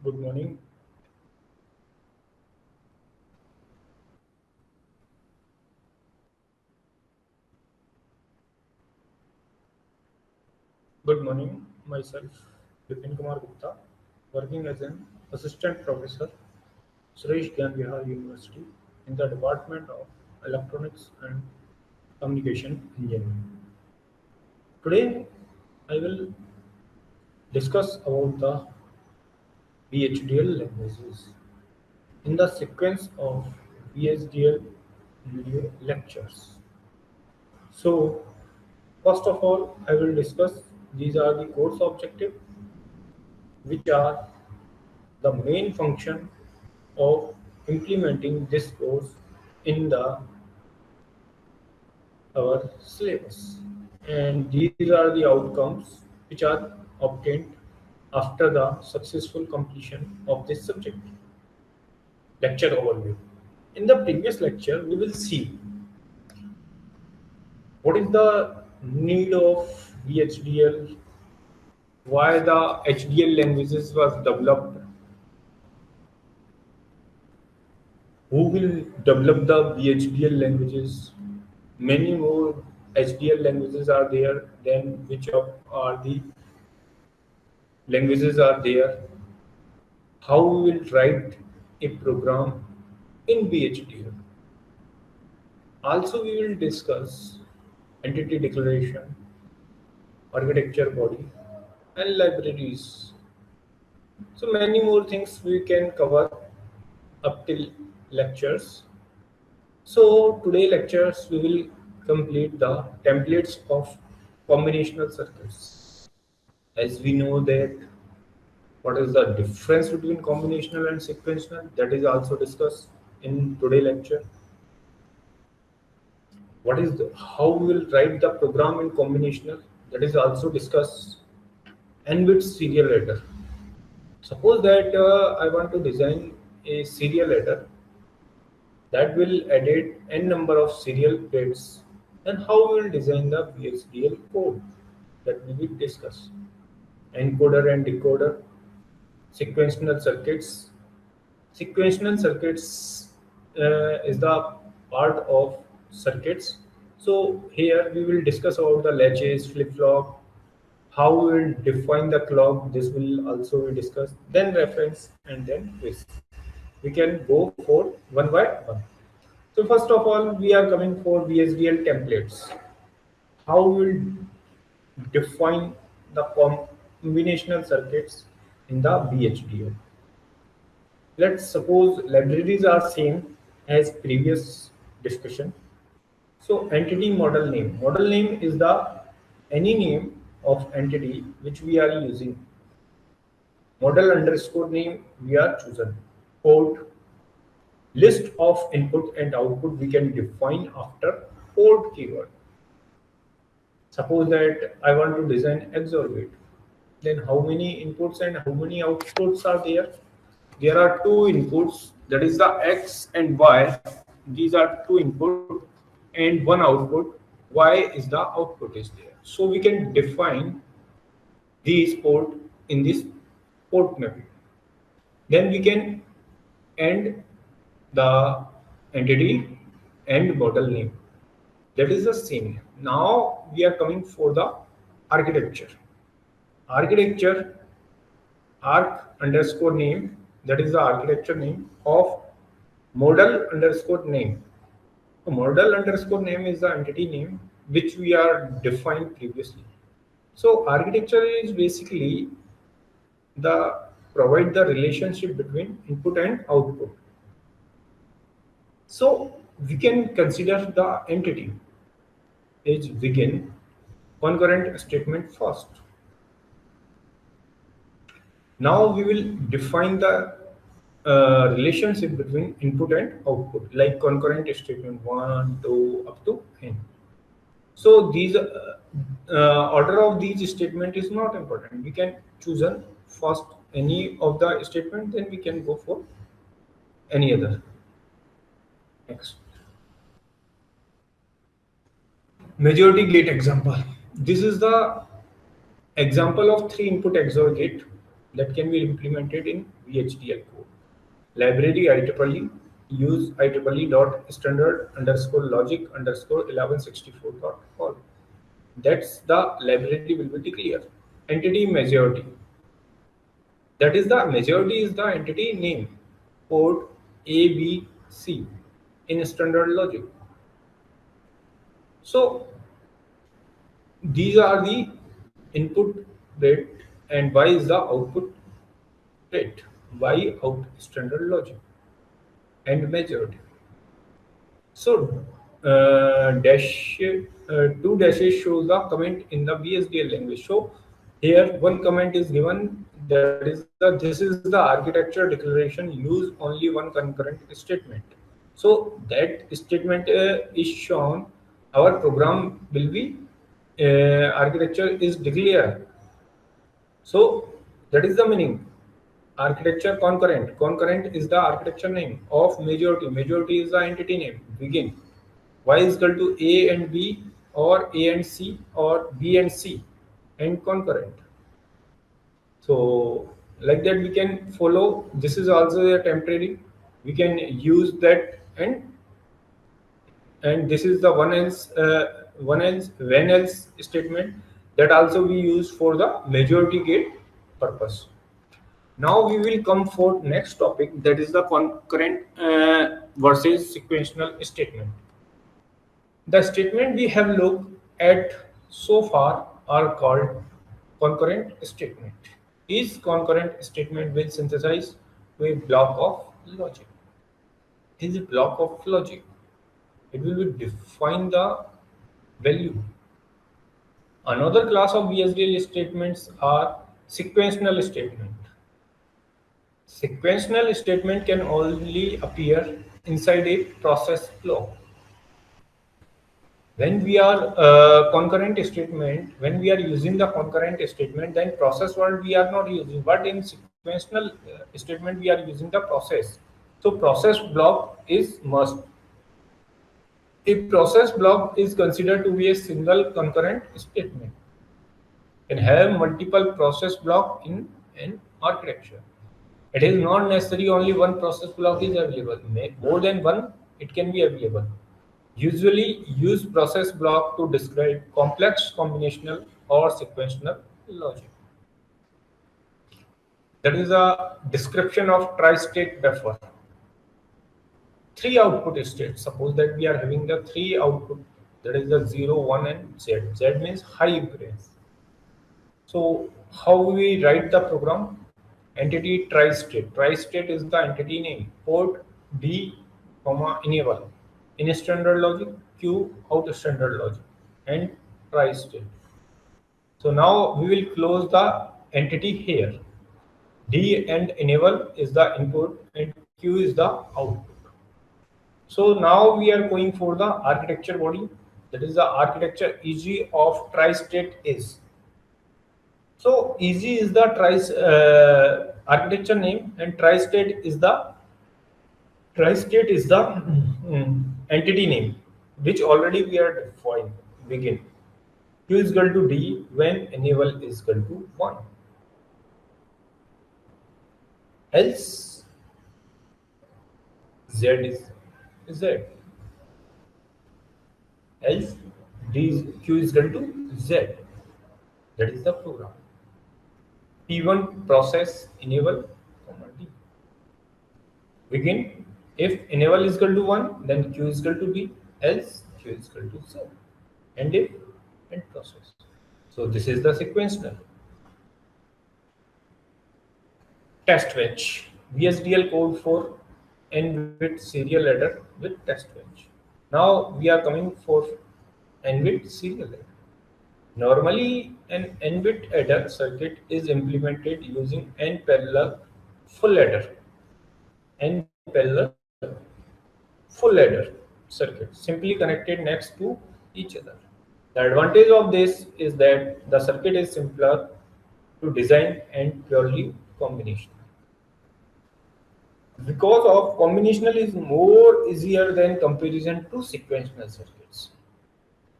Good morning. Good morning. Myself, Vipin Kumar Gupta, working as an assistant professor, Suresh Gyan Vihar University, in the Department of Electronics and Communication Engineering. Today, I will discuss about the VHDL languages in the sequence of VHDL video lectures. So, first of all, I will discuss these are the course objective, which are the main function of implementing this course in the our syllabus. And these are the outcomes which are obtained after the successful completion of this subject. Lecture overview. In the previous lecture, we will see what is the need of VHDL, why the HDL languages was developed, who will develop the VHDL languages. Many more HDL languages are there, then which are the languages are there. How we will write a program in VHDL. Also, we will discuss entity declaration, architecture body, and libraries. So many more things we can cover up till lectures. So today lectures we will complete the templates of combinational circuits. As we know that what is the difference between combinational and sequential, that is also discussed in today lecture. What is how we will write the program in combinational, that is also discussed. And with serial ladder. Suppose that I want to design a serial ladder that will edit n number of serial bits, then how we will design the VHDL code, that will be discussed. Encoder and decoder, sequential circuits. Sequential circuits is the part of circuits. So here we will discuss about the latches, flip-flop, how we will define the clock. This will also be discussed. Then reference and then quiz. We can go for one by one. So first of all, we are coming for VHDL templates. How we will define the combinational circuits in the VHDL. Let's suppose libraries are same as previous discussion. So entity model name. Model name is the any name of entity which we are using. Model underscore name we are chosen. Port list of input and output we can define after port keyword. Suppose that I want to design XOR gate. Then how many inputs and how many outputs are there? There are two inputs, that is the X and Y. These are two input and one output. Y is the output is there. So we can define these port in this port mapping. Then we can end the entity and model name. That is the same. Now we are coming for the architecture. Architecture arc underscore name, that is the architecture name of model underscore name. So model underscore name is the entity name which we are defined previously. So architecture is basically the provide the relationship between input and output. So we can consider the entity is begin concurrent statement first. Now we will define the relationship between input and output, like concurrent statement 1, 2, up to n. So these order of these statement is not important. We can choose a first any of the statement, then we can go for any other. Next. Majority gate example. This is the example of three input XOR gate. that can be implemented in VHDL code. Library IEEE use IEEE dot standard underscore logic underscore 1164 dot all. That's the library will be declared. Entity majority. That is the majority is the entity name. Port A, B, C in standard logic. So these are the input rate and Y is the output rate. Y out standard logic and majority. So two dashes shows the comment in the BSDL language. So here one comment is given, that is this is the architecture declaration, use only one concurrent statement. So that statement is shown, our program will be architecture is declared. So that is the meaning. Architecture concurrent. Concurrent is the architecture name of majority. Majority is the entity name. Begin. Y is equal to A and B or A and C or B and C and concurrent. So like that we can follow. This is also a temporary. We can use that, and this is the one else when else statement that also we use for the majority gate purpose. Now we will come for next topic, that is the concurrent versus sequential statement. The statement we have looked at so far are called concurrent statement. Each concurrent statement will synthesize to a block of logic. It is a block of logic. It will define the value. Another class of BSDL statements are sequential statement. Sequential statement can only appear inside a process flow. When we are concurrent statement, when we are using the concurrent statement, then process word we are not using, but in sequential statement we are using the process. So process block is must. A process block is considered to be a single concurrent statement. Can have multiple process block in an architecture. It is not necessary only one process block is available. More than one, it can be available. Usually use process block to describe complex combinational or sequential logic. That is a description of tri-state buffer. Three output states. Suppose that we are having the three output, that is the 0, 1 and Z. Z means high impedance. So how we write the program? Entity tri-state. Tri-state is the entity name. Port D, enable. In standard logic, Q out standard logic, and tri-state. So now we will close the entity here. D and enable is the input and Q is the output. So now we are going for the architecture body. That is the architecture EG of tri-state is. So EG is the architecture name, and tri-state is the entity name, which already we are defined. Begin. Q is equal to D when enable is equal to 1. Else Z is Z. Else Q is equal to Z. That is the program. P1 process enable, D. Begin. If enable is equal to 1, then Q is equal to D, else Q is equal to Z. And if end process. So this is the sequential. Test fetch. VSDL code for n-bit serial adder with test fetch. Now we are coming for n-bit serial adder. Normally, an n-bit adder circuit is implemented using n-parallel full adder. N-parallel full adder circuit simply connected next to each other. The advantage of this is that the circuit is simpler to design and purely combinational. Because of combinational is more easier than comparison to sequential circuits.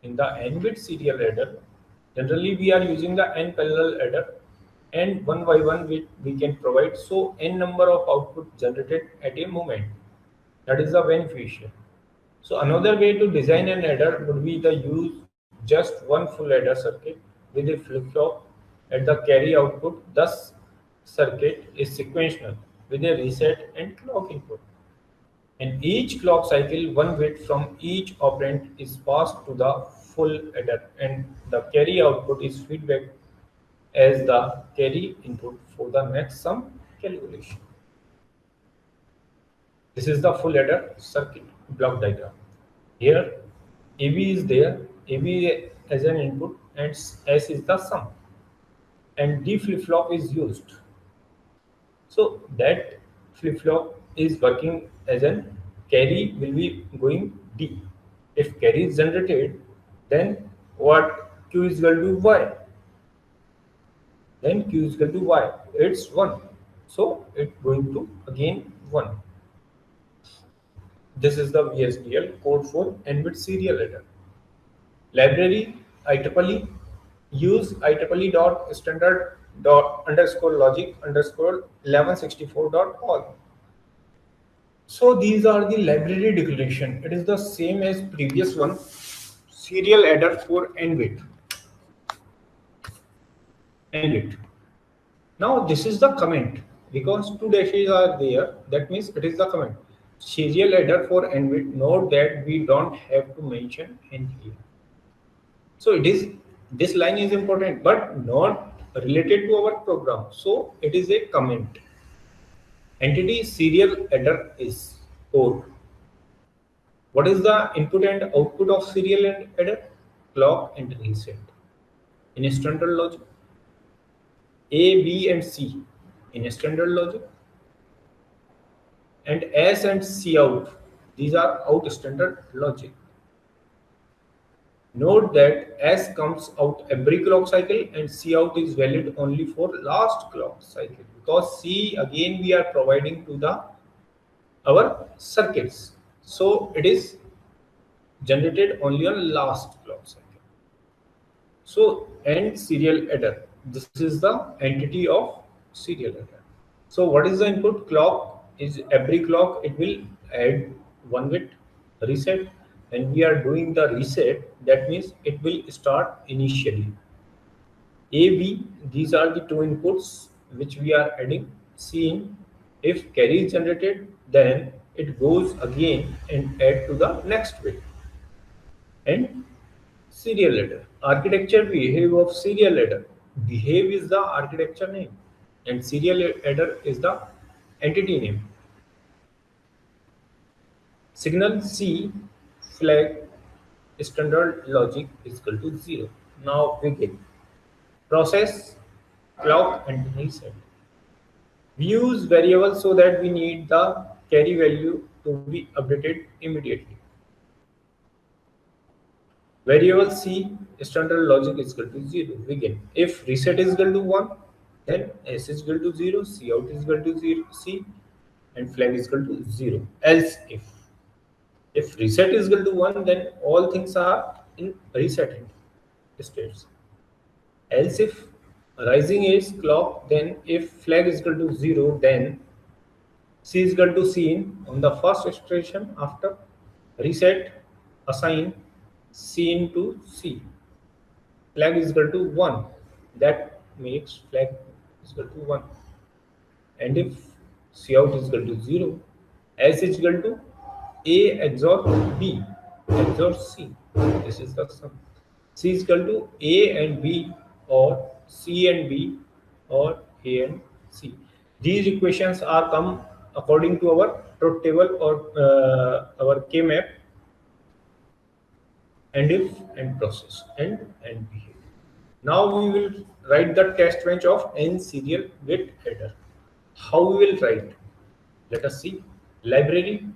In the n-bit serial adder, generally we are using the n-parallel adder, and one by one we can provide so n number of output generated at a moment. That is the beneficial. So another way to design an adder would be the use just one full adder circuit with a flip-flop at the carry output. Thus, circuit is sequential with a reset and clock input. In each clock cycle, one bit from each operand is passed to the full adder, and the carry output is feedback as the carry input for the next sum calculation. This is the full adder circuit block diagram. Here, AB is there, AB as an input, and S is the sum, and D flip flop is used. So that flip flop is working as an carry will be going D. If carry is generated, then what Q is equal to Y. Then Q is equal to Y. It's 1. So it's going to again 1. This is the VSDL code for n-bit serial adder. Library IEEE use IEEE dot standard dot underscore logic underscore 1164.org. So these are the library declaration. It is the same as previous one. Serial adder for n-bit. N-bit. Now this is the comment because two dashes are there. That means it is the comment. Serial adder for n-bit. Note that we don't have to mention n here. So it is this line is important, but not related to our program. So it is a comment. Entity serial adder is code. What is the input and output of serial adder? Clock and reset. In standard logic, A, B, and C in standard logic, and S and C out. These are out standard logic. Note that S comes out every clock cycle and C out is valid only for last clock cycle because C again we are providing to the our circuits. So it is generated only on last clock cycle. So and serial adder. This is the entity of serial adder. So what is the input? Clock is every clock it will add 1 bit reset. When we are doing the reset, that means it will start initially. A, B, these are the two inputs which we are adding. C in. If carry is generated, then it goes again and add to the next bit. And serial adder. Architecture behave of serial adder. Behave is the architecture name, and serial adder is the entity name. Signal C flag standard logic is equal to 0. Now begin. Process, clock and reset. We use variables so that we need the carry value to be updated immediately. Variable C standard logic is equal to 0. Begin. If reset is equal to 1, then S is equal to 0, C out is equal to 0, C, and flag is equal to 0. Else if reset is equal to 1, then all things are in resetting states. Else if rising is clock, then if flag is equal to 0, then C is equal to C on the first expression after reset, assign C into C. Flag is equal to 1. That makes flag is equal to 1. And if C out is equal to 0, S is equal to A XOR B XOR C. This is the sum. C is equal to A and B or C and B or A and C. These equations are come according to our truth table or our K map. And if and process and behave. Now we will write the test bench of n serial bit adder. How we will write? Let us see. Library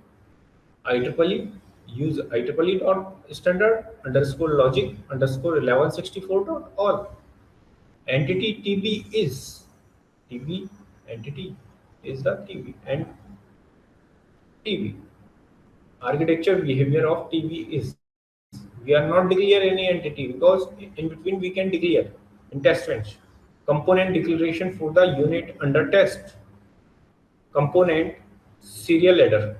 IEEE use IEEE dot standard underscore logic underscore 1164.org. Entity TB is TB entity is the TB and TB. Architecture behavior of TB is we are not declare any entity because in between we can declare in test bench. component declaration for the unit under test. Component serial ladder,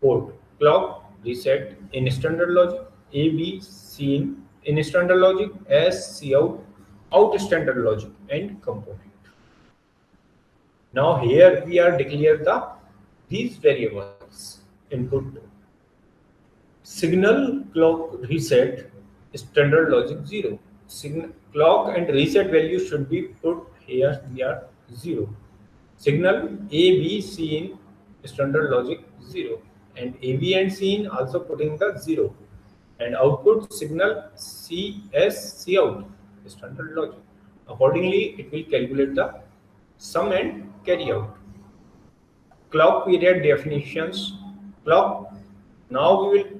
port clock reset in standard logic, A B C in standard logic, S C out standard logic, and component. Now here we are declare these variables input signal clock reset standard logic 0. Signal clock and reset value should be put here. We are 0. Signal A B C in standard logic 0, and A B and C in also putting the 0, and output signal C S C out standard logic. Accordingly, it will calculate the sum and carry out. Clock period definitions. Clock. Now we will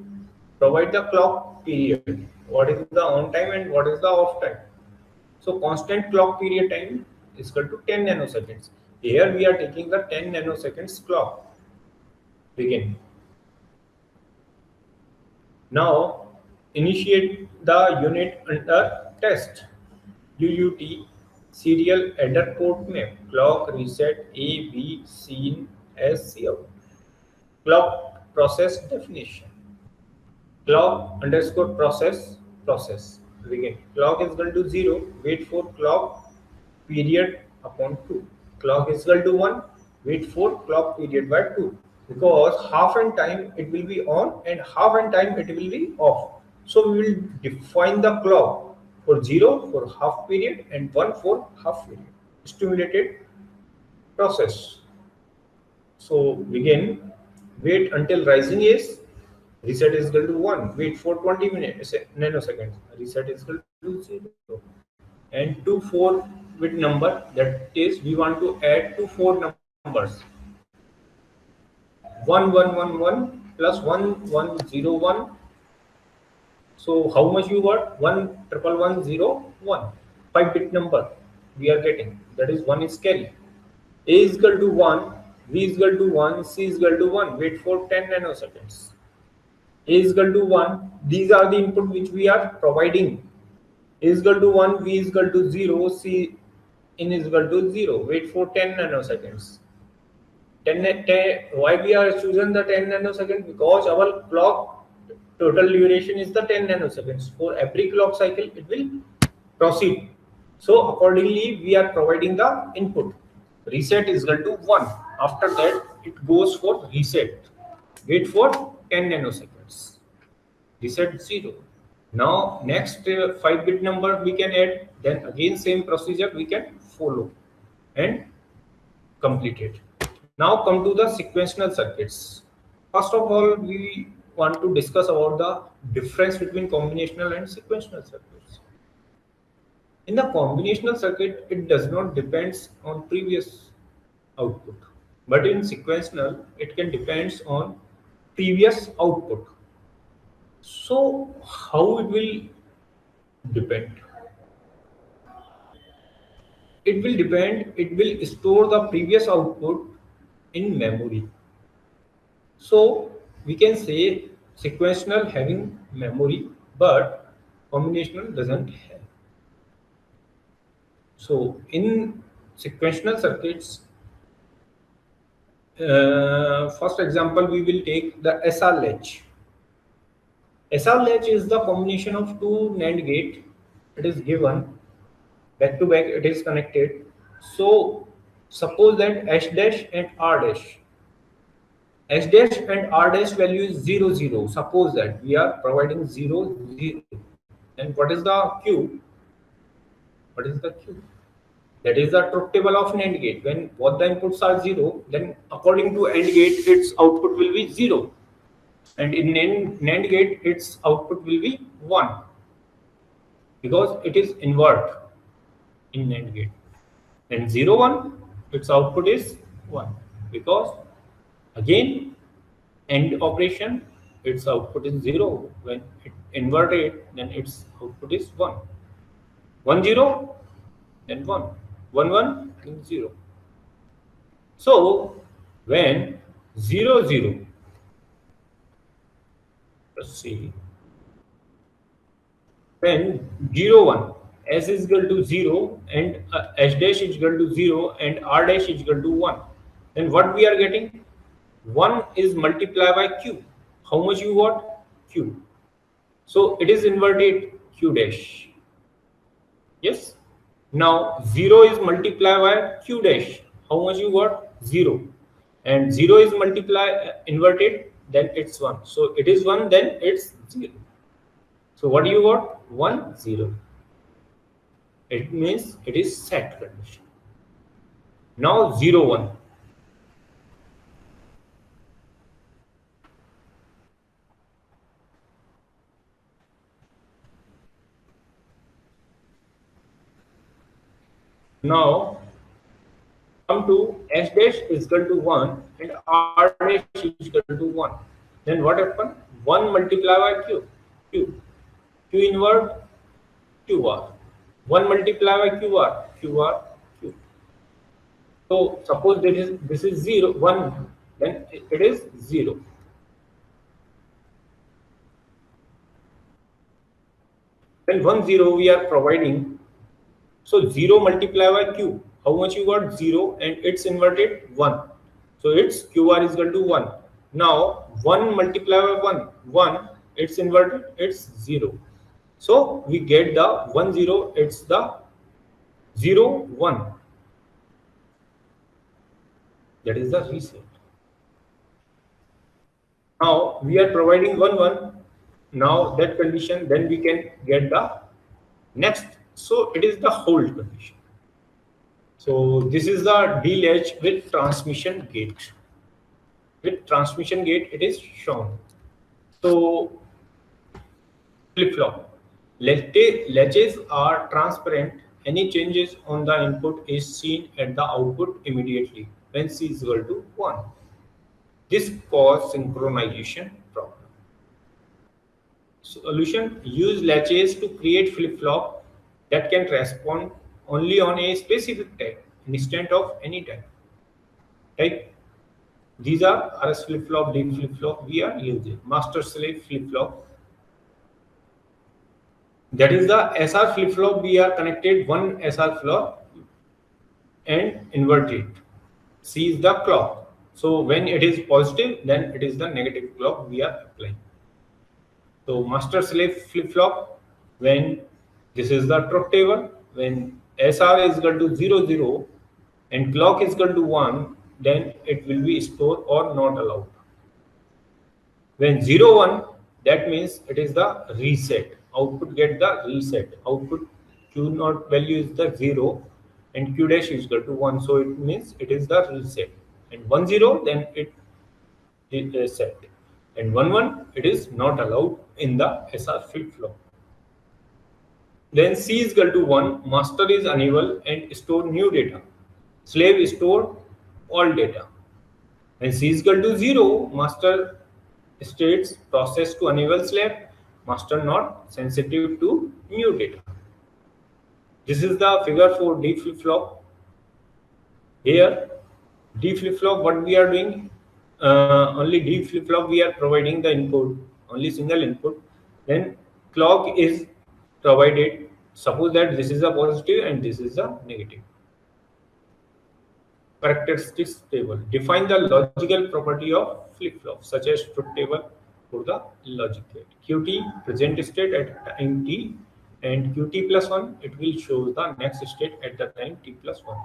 provide the clock period. What is the on time and what is the off time? So constant clock period time is equal to 10 nanoseconds. Here we are taking the 10 nanoseconds clock. Begin. Now initiate the unit under test. UUT serial adder port map. Clock reset A B C S C out. Clock process definition. Clock underscore process. Begin. Clock is equal to 0. Wait for clock period upon 2. Clock is equal to 1. Wait for clock period by 2. Because half and time it will be on and half and time it will be off. So we will define the clock for 0 for half period and 1 for half period. Stimulated process. So begin. Wait until rising is reset is equal to 1. Wait for 20 minutes nanoseconds. Reset is equal to 0. And 2 4 bit number, that is we want to add 2 4 numbers. 1 1 1 1 plus 1 1 0 1. So how much you got? 1 1 1 0 1. 5 bit number we are getting. That is 1 is carry. A is equal to 1. V is equal to 1. C is equal to 1. Wait for 10 nanoseconds. A is equal to 1. These are the input which we are providing. A is equal to 1, V is equal to 0, C in is equal to 0. Wait for 10 nanoseconds. 10, why we are choosing the 10 nanoseconds? Because our clock total duration is the 10 nanoseconds. For every clock cycle, it will proceed. So accordingly, we are providing the input. Reset is equal to 1. After that, it goes for reset. Wait for 10 nanoseconds. Reset 0. Now next 5 bit number we can add. Then again same procedure we can follow and complete it. Now come to the sequential circuits. First of all, we want to discuss about the difference between combinational and sequential circuits. In the combinational circuit, it does not depends on previous output, but in sequential, it can depends on previous output. So how it will depend? It will depend, it will store the previous output in memory. So we can say sequential having memory, but combinational doesn't have. So in sequential circuits, first example we will take the SR latch. SR latch is the combination of two NAND gate. It is given back to back, it is connected. So suppose that S dash and R dash. S dash and R dash value is 0 0. Suppose that we are providing 0 0. And what is the Q? What is the Q? That is the truth table of NAND gate. When both the inputs are 0, then according to AND gate, its output will be 0. And in NAND gate, its output will be 1. Because it is invert in NAND gate. Then 0 1, its output is 1. Because again, AND operation, its output is 0. When it inverted, then its output is 1. 1 0, then 1. 1 1, then 0. So when 0 0, let's see, when 0 1, S is equal to 0 and S dash is equal to 0 and R dash is equal to 1. Then what we are getting? 1 is multiplied by Q. How much you got? Q. So it is inverted Q dash. Yes. Now 0 is multiplied by Q dash. How much you got? 0. And 0 is multiplied inverted, then it's 1. So it is 1, then it's 0. So what do you got? 1, 0. It means it is set condition. Now 0, 1. Now come to S dash is equal to 1 and R dash is equal to 1. Then what happened? 1 multiplied by Q. Q. Q invert QR. 1 multiplied by QR. QR. Q. So suppose this is 0, 1, then it is 0. Then 1, 0 we are providing. So 0 multiplied by Q. How much you got? 0 and it's inverted 1. So it's QR is equal to 1. Now 1 multiplied by 1. 1, it's inverted, it's 0. So we get the 1, 0, it's the 0, 1. That is the reset. Now we are providing 1, 1. Now that condition, then we can get the next. So it is the hold condition. So this is the D latch with transmission gate. With transmission gate, it is shown. So flip-flop. Latches are transparent. Any changes on the input is seen at the output immediately when C is equal to 1. This causes synchronization problem. Solution: use latches to create flip-flop that can respond only on a specific time instead of any time. Right? These are RS flip-flop, D flip-flop we are using. Master-slave flip-flop. That is the SR flip-flop. We are connected one SR flip and inverted. C is the clock. So when it is positive, then it is the negative clock we are applying. So master-slave flip-flop, when this is the truth table, when SR is equal to 0, 0 and clock is equal to 1, then it will be stored or not allowed. When 0, 1, that means it is the reset. Output get the reset. Output Q naught value is the 0 and Q dash is equal to 1. So it means it is the reset. And 1, 0, then it is set. And 1, 1, it is not allowed in the SR flip-flop. Then C is equal to 1, master is unable and store new data. Slave store all data. When C is equal to 0, master states process to enable slave, master not sensitive to new data. This is the figure for D flip-flop. Here, D flip-flop, what we are doing, only D flip-flop we are providing the input, only single input. Then clock is provided. Suppose that this is a positive and this is a negative. Characteristics table. Define the logical property of flip-flop, such as truth table for the logic gate. Qt present state at time t and Qt plus 1, it will show the next state at the time t plus 1.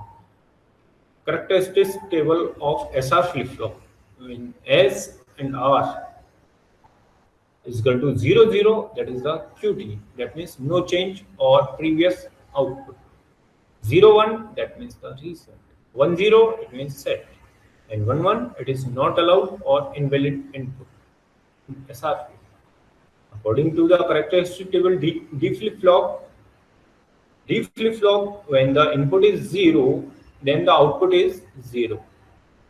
Characteristics table of SR flip-flop. When S and R is equal to 0, 0, that is the Qt, that means no change or previous output. 0, 1, that means the reset. 1, 0, it means set. And 1, 1, it is not allowed or invalid input. SR. According to the characteristic table, D flip-flop, when the input is 0, then the output is 0.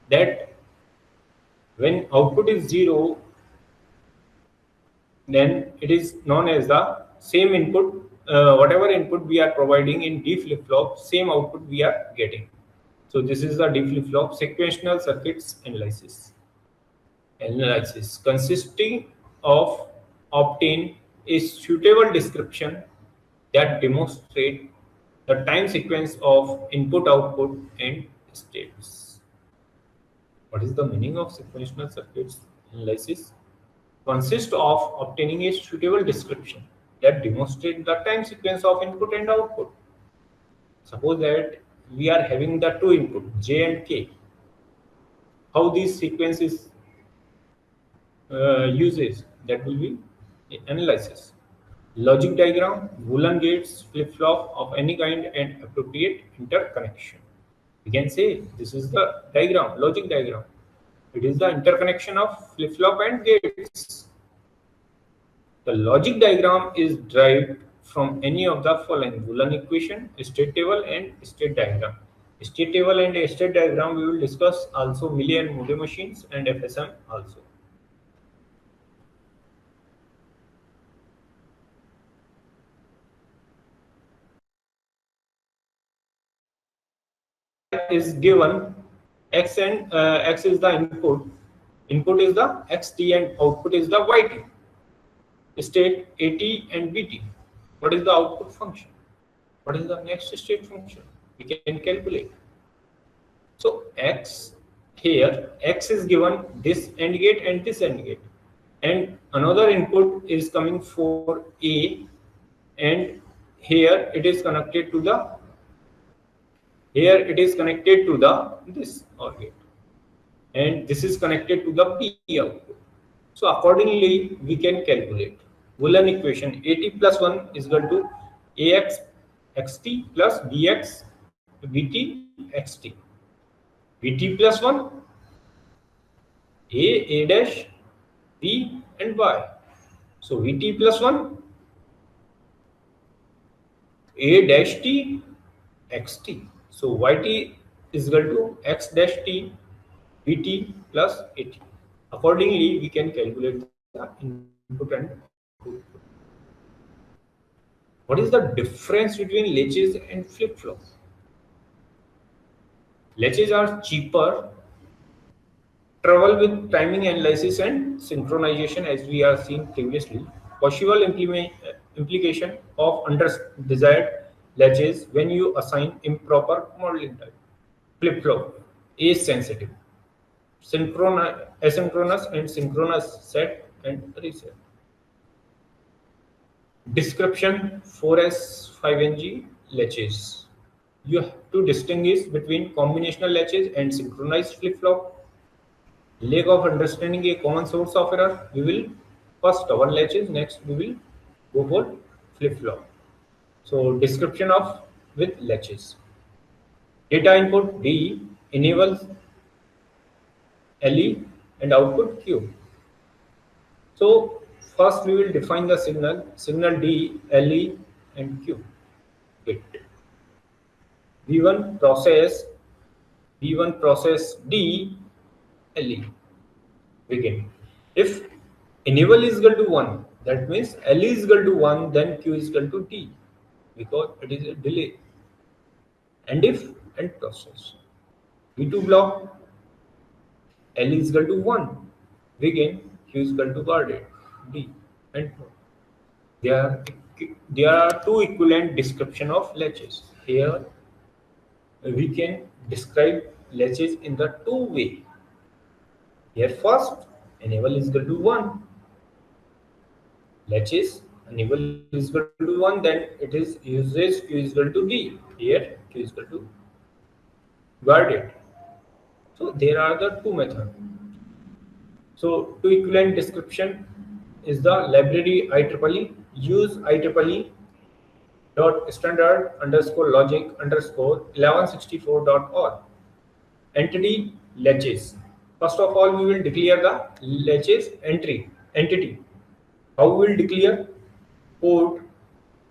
That when output is 0, then it is known as the same input, whatever input we are providing in D flip-flop, same output we are getting. So this is the D flip-flop sequential circuits analysis. Consisting of obtain a suitable description that demonstrate the time sequence of input, output, and states. What is the meaning of sequential circuits analysis? Consists of obtaining a suitable description that demonstrates the time sequence of input and output. Suppose that we are having the two input J and K. How these sequences uses, that will be analysis. Logic diagram, Boolean gates, flip-flop of any kind and appropriate interconnection. We can say this is the diagram, logic diagram. It is the interconnection of flip-flop and gates. The logic diagram is derived from any of the following: Boolean equation, state table, and state diagram. State table and state diagram we will discuss also Mealy and Moody machines and FSM also. Is given x and x is the input is the xt and output is the yt. State at and bt. What is the output function? What is the next state function? We can calculate. So x, here x is given this AND gate and this AND gate, and another input is coming for a, and here it is connected to the this OR gate, and this is connected to the P output. So accordingly we can calculate Boolean equation AT plus 1 is equal to AX xt plus BX BT xt. BT plus 1 A dash B and Y. So VT plus 1 A dash T xt. So yt is equal to x dash t vt plus at. Accordingly, we can calculate the input and output. What is the difference between latches and flip-flops? Latches are cheaper, trouble with timing analysis and synchronization, as we have seen previously. Possible implication of undesired latches when you assign improper modeling type. Flip-flop is sensitive. Asynchronous and synchronous set and reset. Description 4S5NG latches. You have to distinguish between combinational latches and synchronized flip-flop. Lack of understanding a common source of error. We will first cover latches, next we will go for flip-flop. So description of with latches. Data input D enables LE and output Q. So first we will define the signal D, LE and Q bit. V1 process D, LE. Begin. If enable is equal to 1, that means LE is equal to 1, then Q is equal to D, because it is a delay. And if end process. V2 block L is equal to 1, begin, Q is equal to guarded D, and there are two equivalent description of latches. Here we can describe latches in the two way. Here first enable is equal to 1, latches enable is equal to 1, then it is uses Q is equal to D. Here Q is equal to guarded. So there are the two methods. So two equivalent description is the library IEEE. Use IEEE dot standard underscore logic underscore 1164.org. Entity latches. First of all, we will declare the latches entity. How we will declare? Port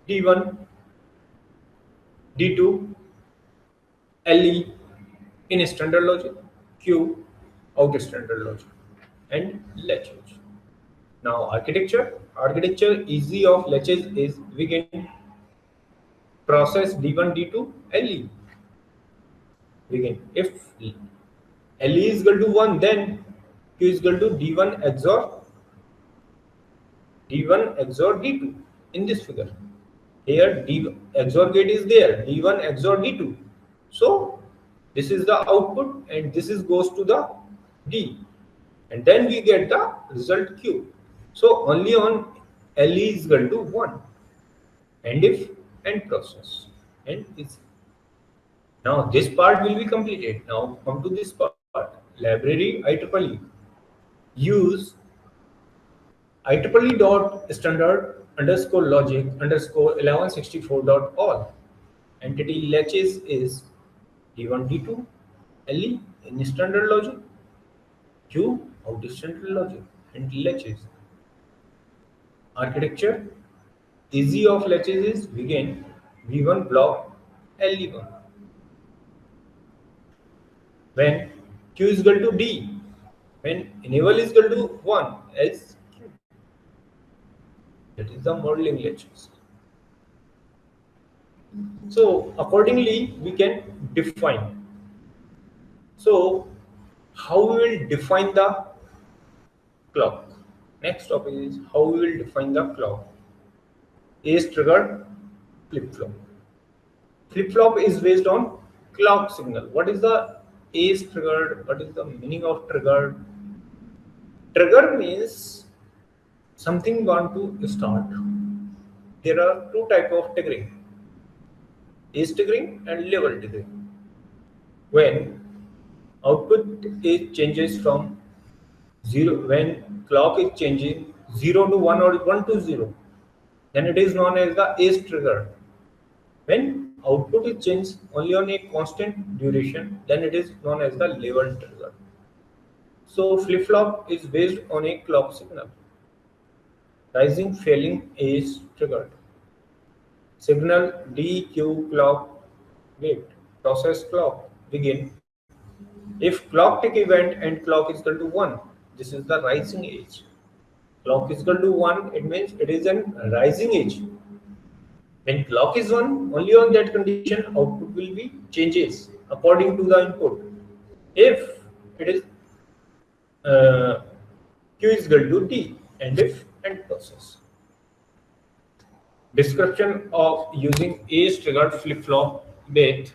D1, D2, LE in standard logic, Q out standard logic, and latches. Now architecture easy of latches is we can process D1, D2, LE. Begin. If LE is equal to 1, then Q is equal to D1 XOR D2 in this figure. Here D XOR gate is there, D1 XOR D2. So this is the output and this is goes to the D, and then we get the result Q. So only on LE is equal to 1, and if end process and is. Now this part will be completed. Now come to this part. Library IEEE. Use IEEE dot standard underscore logic underscore 1164 dot all. Entity latches is D1 D2 LE in standard logic, Q out standard logic, and latches. Architecture easy of latches is begin V1 block LE1. When Q is equal to D, when enable is equal to 1, else Q. That is the modeling latches. So accordingly we can define. So how we will define the clock? Next topic is how we will define the clock. Is triggered flip-flop. Flip-flop is based on clock signal. What is the is triggered? What is the meaning of triggered? Trigger means something want to start. There are two types of triggering: is triggering and level triggering. When output is changes from 0, when clock is changing 0 to 1 or 1 to 0, then it is known as the is trigger. When output is changed only on a constant duration, then it is known as the level trigger. So flip-flop is based on a clock signal. Rising falling is triggered. Signal DQ clock wait. Process clock begin. If clock tick event and clock is equal to 1, this is the rising age. Clock is equal to 1, it means it is a rising age. When clock is 1, only on that condition output will be changes according to the input. If it is Q is equal to D, and if end process. Description of using age triggered flip-flop with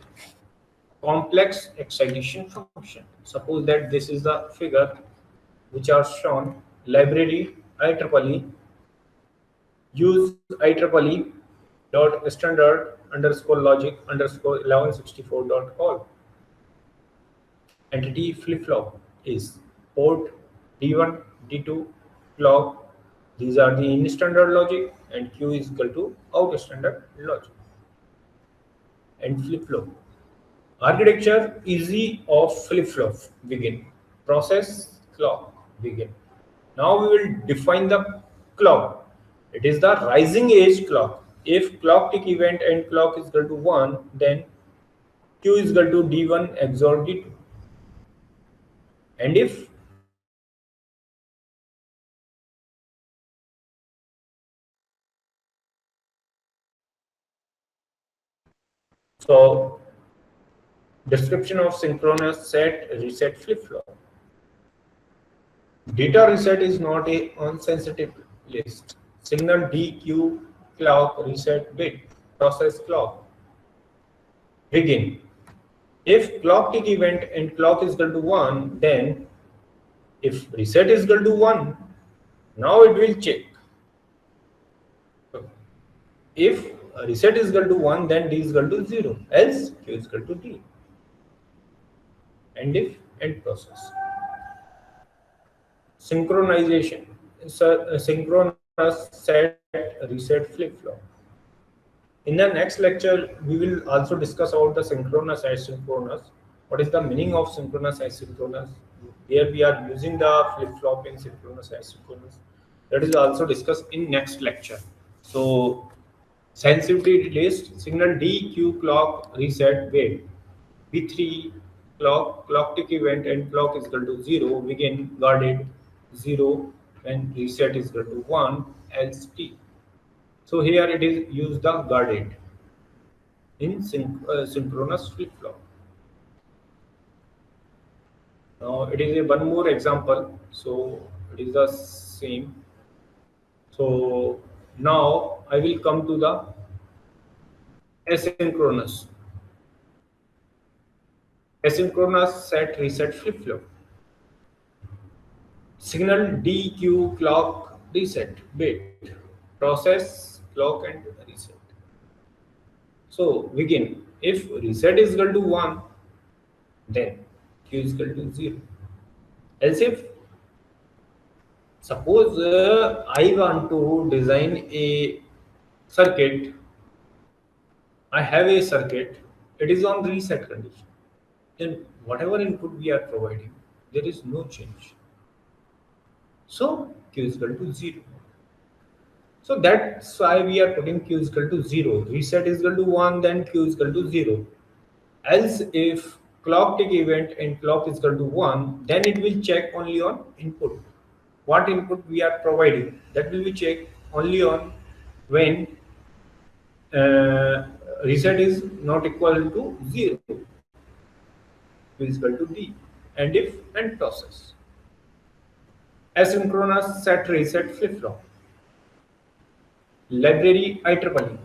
complex excitation function. Suppose that this is the figure which are shown. Library IEEE. Use IEEE dot standard underscore logic underscore 1164 dot all. Entity flip-flop is port D1 D2 clock. These are the in standard logic, and Q is equal to out standard logic. And flip-flop architecture easy of flip-flop begin. Process clock begin. Now we will define the clock. It is the rising age clock. If clock tick event and clock is equal to 1, then Q is equal to D1 XOR D2. And if so, description of synchronous set reset flip-flop. Data reset is not a unsensitive list. Signal DQ clock reset bit. Process clock begin. If clock tick event and clock is equal to 1, then if reset is equal to 1, now it will check. If reset is equal to 1, then D is equal to 0, else Q is equal to D. And if end process. Synchronization. Synchronous set reset flip-flop. In the next lecture, we will also discuss about the synchronous asynchronous. What is the meaning of synchronous asynchronous? Here we are using the flip-flop in synchronous asynchronous. That is also discussed in next lecture. So sensitivity list signal DQ clock reset wait. B3 clock tick event and clock is equal to 0 begin guarded 0 when reset is equal to 1 else T. So here it is use the guarded in synchronous flip-flop. Now it is a one more example, so it is the same. So now I will come to the asynchronous. Asynchronous set reset flip flop. Signal DQ clock reset bit. Process clock and reset. So begin. If reset is equal to 1, then Q is equal to 0. Else if suppose I want to design a circuit, I have a circuit, it is on reset condition. Then whatever input we are providing, there is no change. So Q is equal to 0. So that's why we are putting Q is equal to 0. Reset is equal to 1, then Q is equal to 0. Else if clock tick event and clock is equal to 1, then it will check only on input. What input we are providing, that will be checked only on when reset is not equal to 0, is equal to D, and if and process. Asynchronous set reset flip flop. Library IEEE.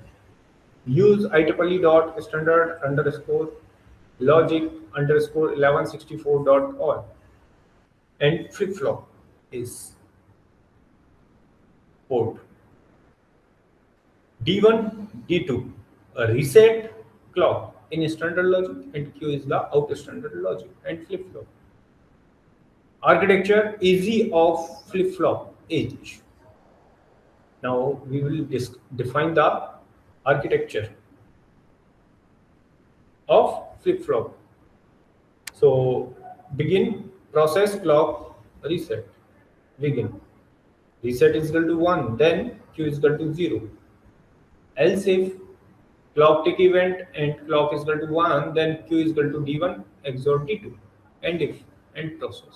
Use IEEE dot standard underscore logic underscore 1164.all, and flip flop is port D1, D2, a reset clock in standard logic, and Q is the out standard logic, and flip flop. Architecture easy of flip flop edge. Now we will define the architecture of flip flop. So begin process clock reset. Begin. Reset is equal to 1, then Q is equal to 0. Else if clock tick event and clock is equal to 1, then Q is equal to D1 XOR D2. And if and process.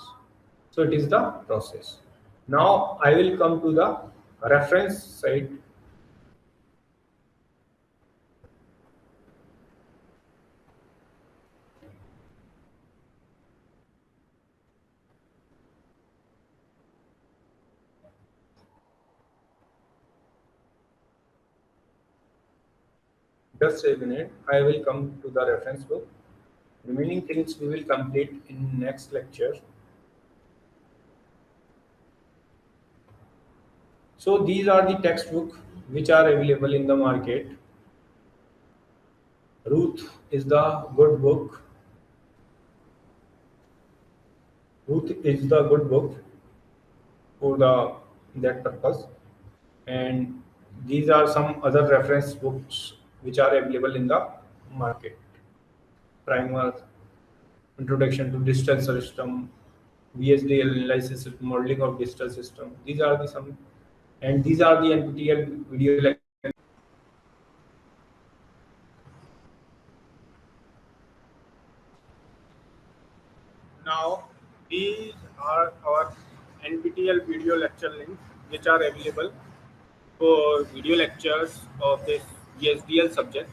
So it is the process. Now I will come to the reference side. Just a minute, I will come to the reference book. Remaining things we will complete in next lecture. So these are the textbooks which are available in the market. Ruth is the good book. Ruth is the good book for that purpose. And these are some other reference books which are available in the market. Primer, Introduction to Digital System, VSDL analysis modeling of digital system. These are the some, and these are the NPTEL video lectures. Now these are our NPTEL video lecture links which are available for video lectures of this VSDL subject.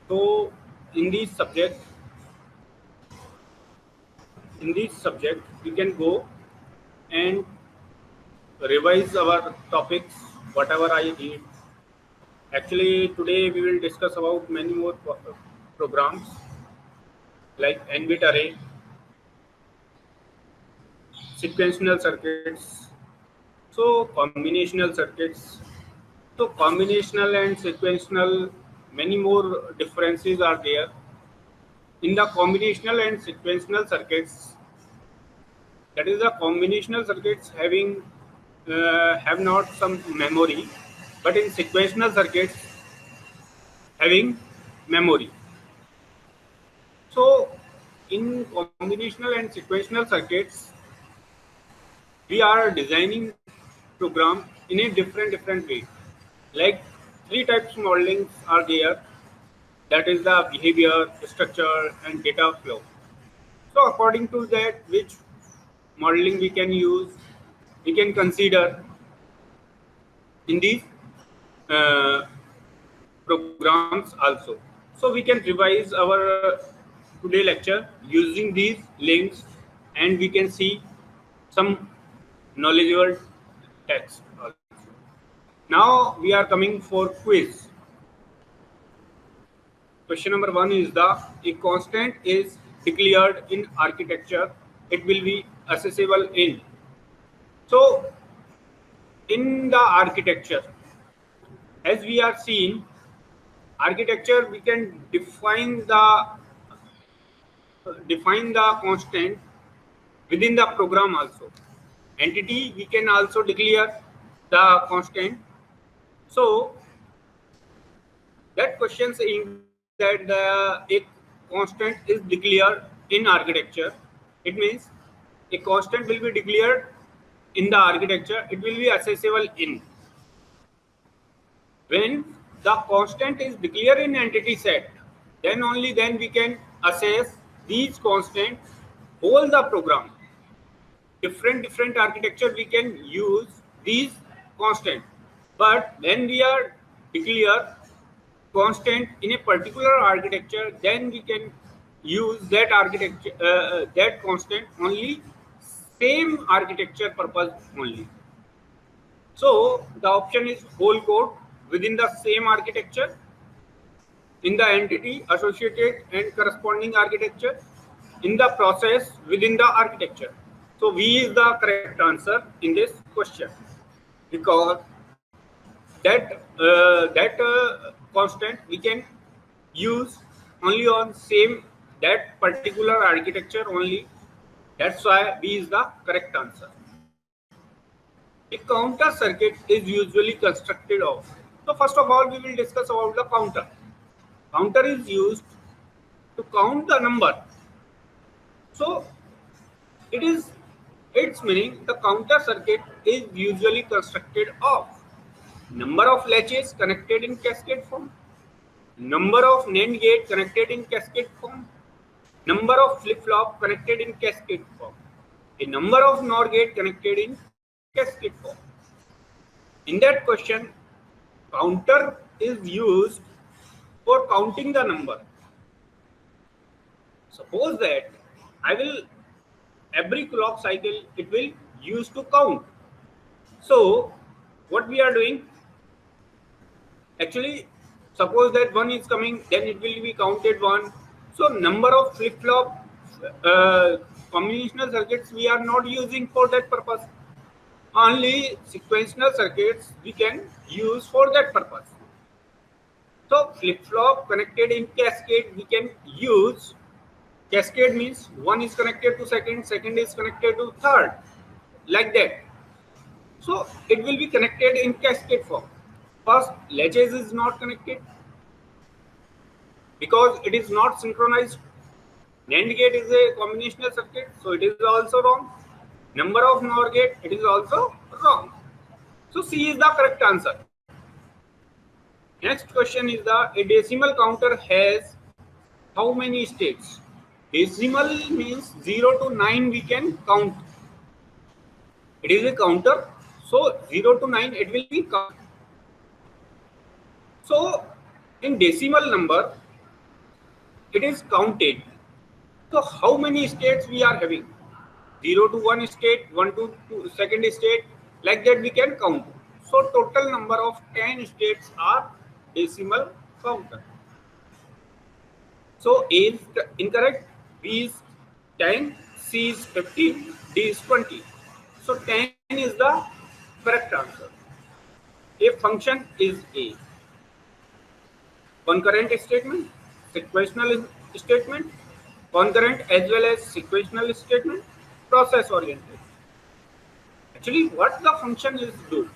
So in this subject, we can go and revise our topics, whatever I did. Actually, today we will discuss about many more programs like n-bit array, sequential circuits, so combinational circuits. So combinational and sequential, many more differences are there. In the combinational and sequential circuits, that is the combinational circuits having have not some memory, but in sequential circuits having memory. So in combinational and sequential circuits, we are designing program in a different way. Like three types of modelings are there. That is the behavior, structure, and data flow. So according to that, which modeling we can use, we can consider in these programs also. So we can revise our today lecture using these links, and we can see some knowledgeable text also. Now we are coming for quiz. Question number 1 is a constant is declared in architecture. It will be accessible in. So in the architecture, as we are seeing, architecture we can define the constant within the program also. Entity we can also declare the constant. So that question saying that a constant is declared in architecture. It means a constant will be declared in the architecture. It will be accessible in. When the constant is declared in entity set, then only then we can access these constants whole the program. Different architecture we can use these constant, but when we are declare constant in a particular architecture, then we can use that architecture that constant only same architecture purpose only. So the option is whole code within the same architecture in the entity associated and corresponding architecture in the process within the architecture. So V is the correct answer in this question, because that constant we can use only on same that particular architecture only. That's why B is the correct answer. A counter circuit is usually constructed of. So first of all, we will discuss about the counter. Counter is used to count the number. So its meaning the counter circuit is usually constructed of number of latches connected in cascade form, number of NAND gate connected in cascade form, number of flip-flop connected in cascade form, a number of NOR gate connected in cascade form. In that question, counter is used for counting the number. Suppose that every clock cycle it will use to count. So what we are doing, actually suppose that 1 is coming, then it will be counted 1. So number of flip-flop combinational circuits we are not using for that purpose. Only sequential circuits we can use for that purpose. So flip-flop connected in cascade we can use. Cascade means one is connected to second, second is connected to third, like that. So it will be connected in cascade form. First, latches is not connected because it is not synchronized. NAND gate is a combinational circuit, so it is also wrong. Number of NOR gate, it is also wrong. So C is the correct answer. Next question is a decimal counter has how many states? Decimal means 0 to 9 we can count. It is a counter, so 0 to 9 it will be counted. So in decimal number it is counted. So how many states we are having? 0 to 1 state, 1 to 2 second state, like that we can count. So total number of 10 states are decimal counter. So A is incorrect, B is 10, C is 15, D is 20. So 10 is the correct answer. A function is A. Concurrent statement, sequential statement, concurrent as well as sequential statement, process oriented. Actually, what the function is do?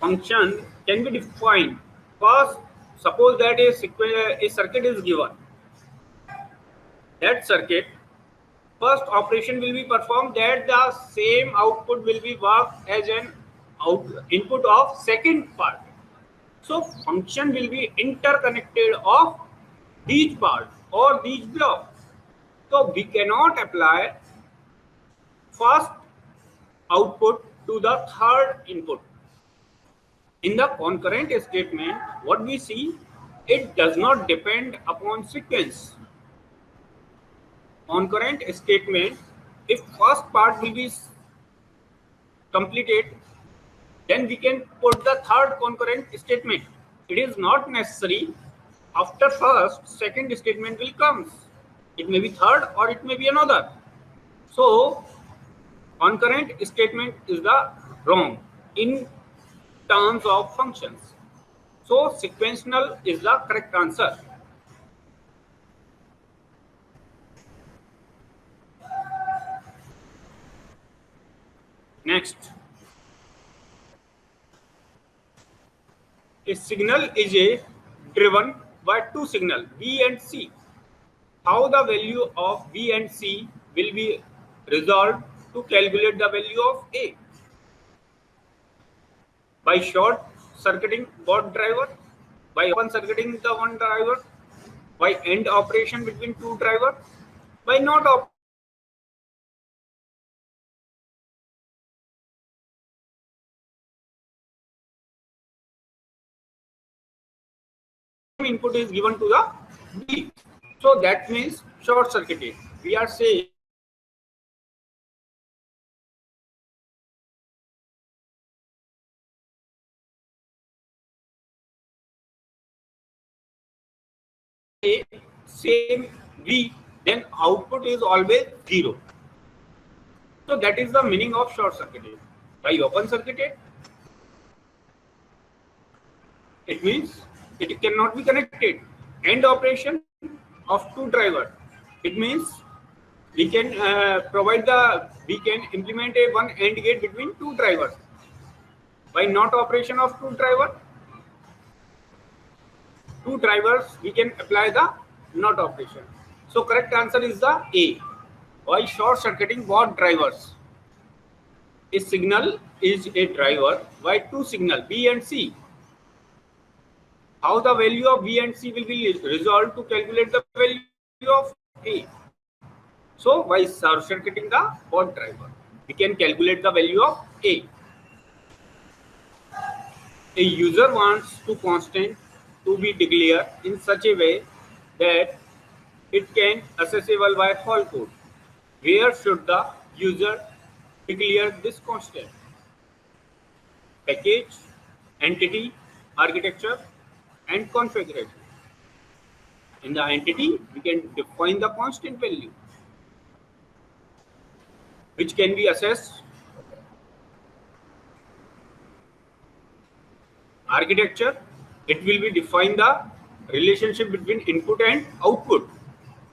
Function can be defined. First, suppose that a circuit is given. That circuit, first operation will be performed, that the same output will be worked as an input of second part. So function will be interconnected of these parts or these blocks. So we cannot apply first output to the third input. In the concurrent statement, what we see, it does not depend upon sequence. Concurrent statement, if first part will be completed, then we can put the third concurrent statement. It is not necessary After first, second statement will come. It may be third or it may be another. So concurrent statement is the wrong in terms of functions. So sequential is the correct answer. Next, a signal is driven by two signals B and C. How the value of B and C will be resolved to calculate the value of A? By short circuiting both driver, by open circuiting the one driver, by end operation between two drivers, by not input is given to the B. So that means short circuited. We are saying same V, then output is always 0. So that is the meaning of short circuited. By open circuited, it means it cannot be connected. End operation of two drivers. It means we can we can implement a one AND gate between two drivers. By not operation of two drivers, we can apply the not operation. So correct answer is the A. By short circuiting both drivers. A signal is a driver by two signal B and C. How the value of B and C will be resolved to calculate the value of A? So by short circuiting the both driver, we can calculate the value of A. A user wants to constant to be declared in such a way that it can accessible by whole code. Where should the user declare this constant? Package, entity, architecture, and configuration. In the entity, we can define the constant value, which can be accessed. Architecture, it will be define the relationship between input and output,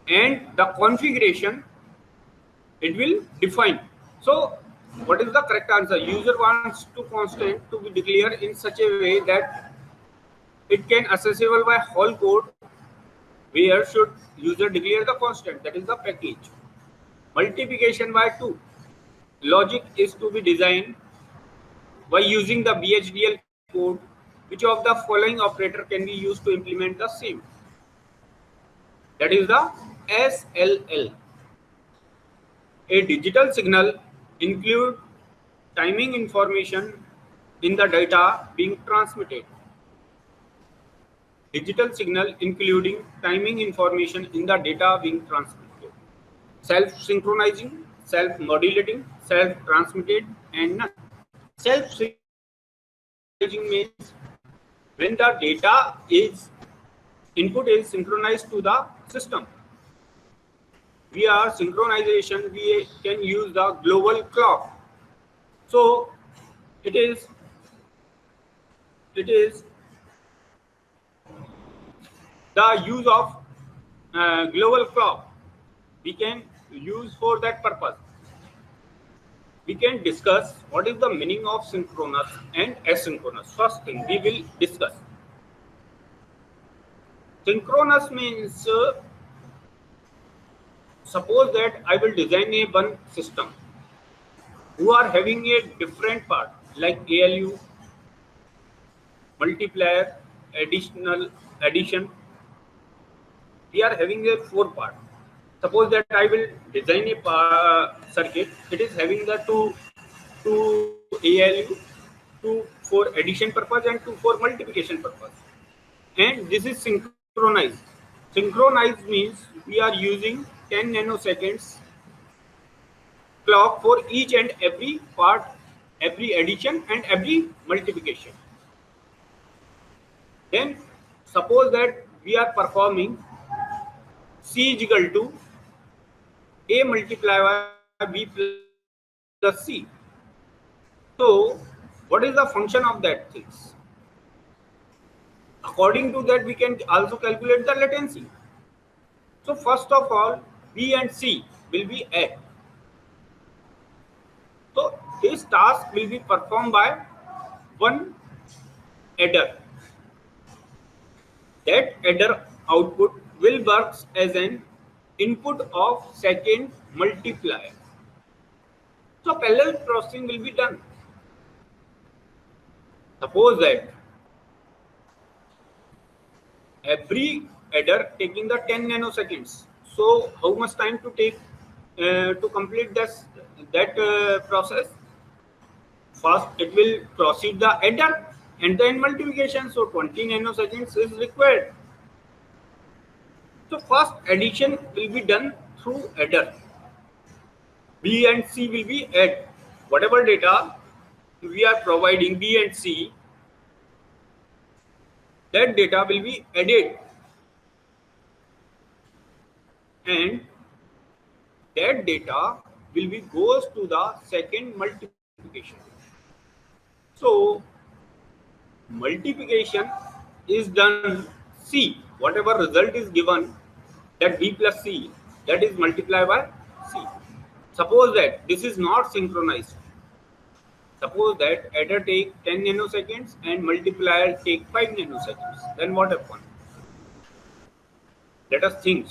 and the configuration it will define. So what is the correct answer? User wants to constant to be declared in such a way that it can accessible by whole code. Where should user declare the constant? That is the package. Multiplication by 2. Logic is to be designed by using the BHDL code. Which of the following operator can be used to implement the same? That is the SLL. A digital signal include timing information in the data being transmitted. Digital signal including timing information in the data being transmitted. Self-synchronizing, self-modulating, self-transmitted, and none. Self-synchronizing means when the data is input is synchronized to the system. Via synchronization, we can use the global clock. So it is the use of global clock we can use for that purpose. We can discuss what is the meaning of synchronous and asynchronous. First thing we will discuss. Synchronous means suppose that I will design a one system who are having a different part like ALU, multiplier, addition. We are having a 4 part. Suppose that I will design a circuit. It is having the two ALU, 2 for addition purpose and 2 for multiplication purpose. And this is synchronized. Synchronized means we are using 10 nanoseconds clock for each and every part, every addition and every multiplication. Then suppose that we are performing C is equal to A multiplied by B plus C. So what is the function of that things? According to that, we can also calculate the latency. So first of all, B and C will be add. So this task will be performed by one adder. That adder output will work as an input of second multiplier. So parallel processing will be done. Suppose that every adder taking the 10 nanoseconds. So how much time to take to complete that process? First, it will proceed the adder and then multiplication. So 20 nanoseconds is required. So first addition will be done through adder. B and C will be add. Whatever data we are providing B and C, that data will be added, and that data will be goes to the second multiplication. So multiplication is done C. Whatever result is given, that B plus C, that is multiplied by C. Suppose that this is not synchronized. Suppose that adder take 10 nanoseconds and multiplier take 5 nanoseconds. Then what happens? Let us think.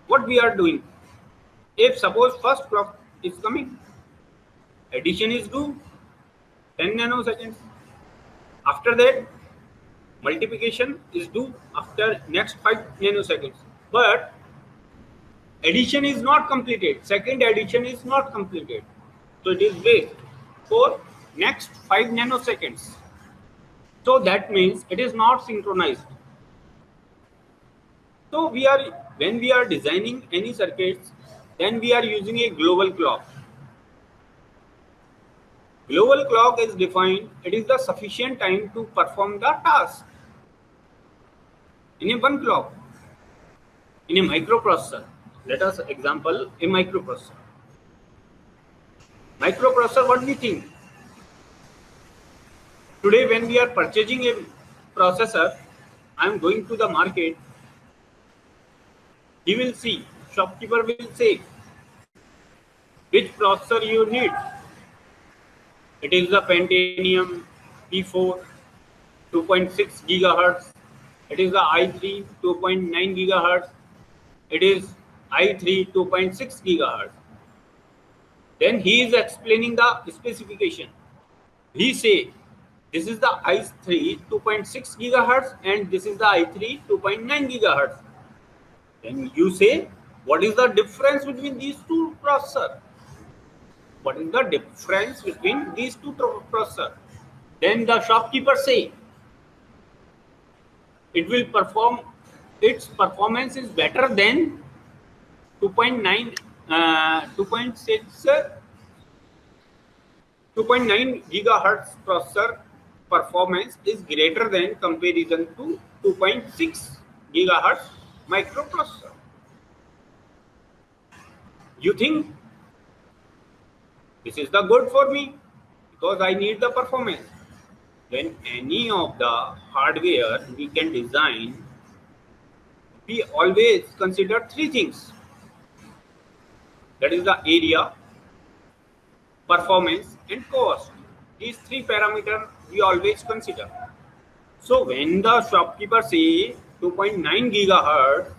What we are doing. If suppose first clock is coming, addition is due 10 nanoseconds. After that, multiplication is due after next 5 nanoseconds. But addition is not completed. Second addition is not completed. So it is wait for next 5 nanoseconds. So that means it is not synchronized. So when we are designing any circuits, then we are using a global clock. Global clock is defined, it is the sufficient time to perform the task in a one clock. In a microprocessor, let us example a microprocessor. Microprocessor, what we think? Today when we are purchasing a processor, I am going to the market, he will see, shopkeeper will say, which processor you need. It is the Pentium P4 2.6 GHz. It is the i3 2.9 GHz. It is i3 2.6 GHz. Then he is explaining the specification. He say, this is the i3 2.6 GHz and this is the i3 2.9 GHz. Then you say, what is the difference between these two processors? What is the difference between these two processors? Then the shopkeeper say, it will perform, its performance is better than 2.9 gigahertz processor performance is greater than comparison to 2.6 gigahertz microprocessor. You think this is the good for me because I need the performance. When any of the hardware we can design, we always consider three things. That is the area, performance and cost. These three parameters we always consider. So when the shopkeeper say 2.9 gigahertz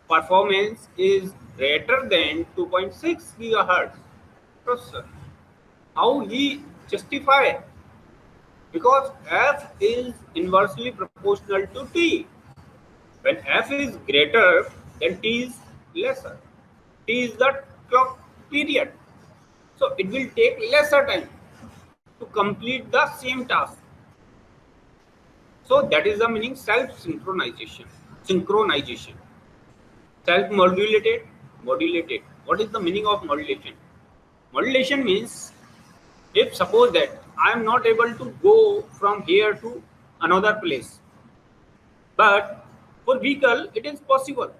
performance is greater than 2.6 gigahertz processor, how he justify? Because f is inversely proportional to t. When f is greater, then t is lesser. T is the clock period. So it will take lesser time to complete the same task. So that is the meaning self-synchronization. Synchronization. Self-modulated, modulated. What is the meaning of modulation? Modulation means, if suppose that I am not able to go from here to another place, But for vehicle, it is possible.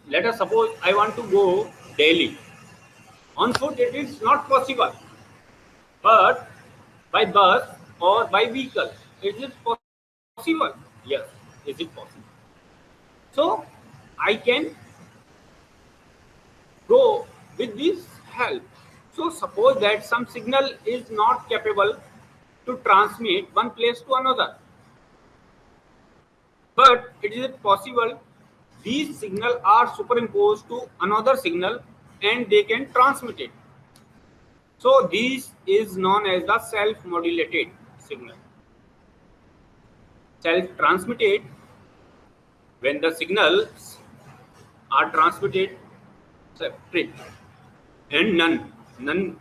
Let us suppose I want to go Delhi. On foot, it is not possible. But by bus or by vehicle, is it possible? Yes, is it possible? So I can go with this help. So suppose that some signal is not capable to transmit one place to another. But it is possible these signals are superimposed to another signal and they can transmit it. So this is known as the self-modulated signal. Self-transmitted, when the signals are transmitted separate and none.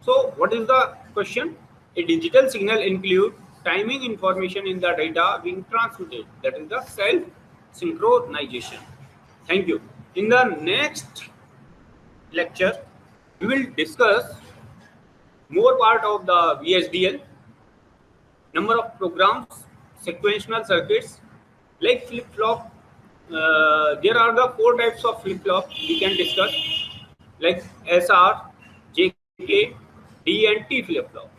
So what is the question? A digital signal includes timing information in the data being transmitted. That is the self-synchronization. Thank you. In the next lecture, we will discuss more part of the VHDL, number of programs, sequential circuits, like flip-flop. There are the 4 types of flip-flop we can discuss, like SR, JK, D and T flip-flop.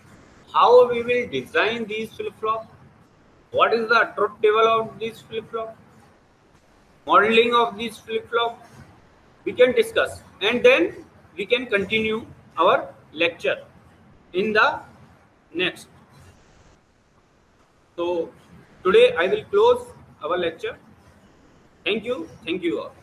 How we will design these flip-flop? What is the truth table of this flip-flop? Modeling of this flip-flop? We can discuss, and then we can continue our lecture in the next. So today I will close our lecture. Thank you all.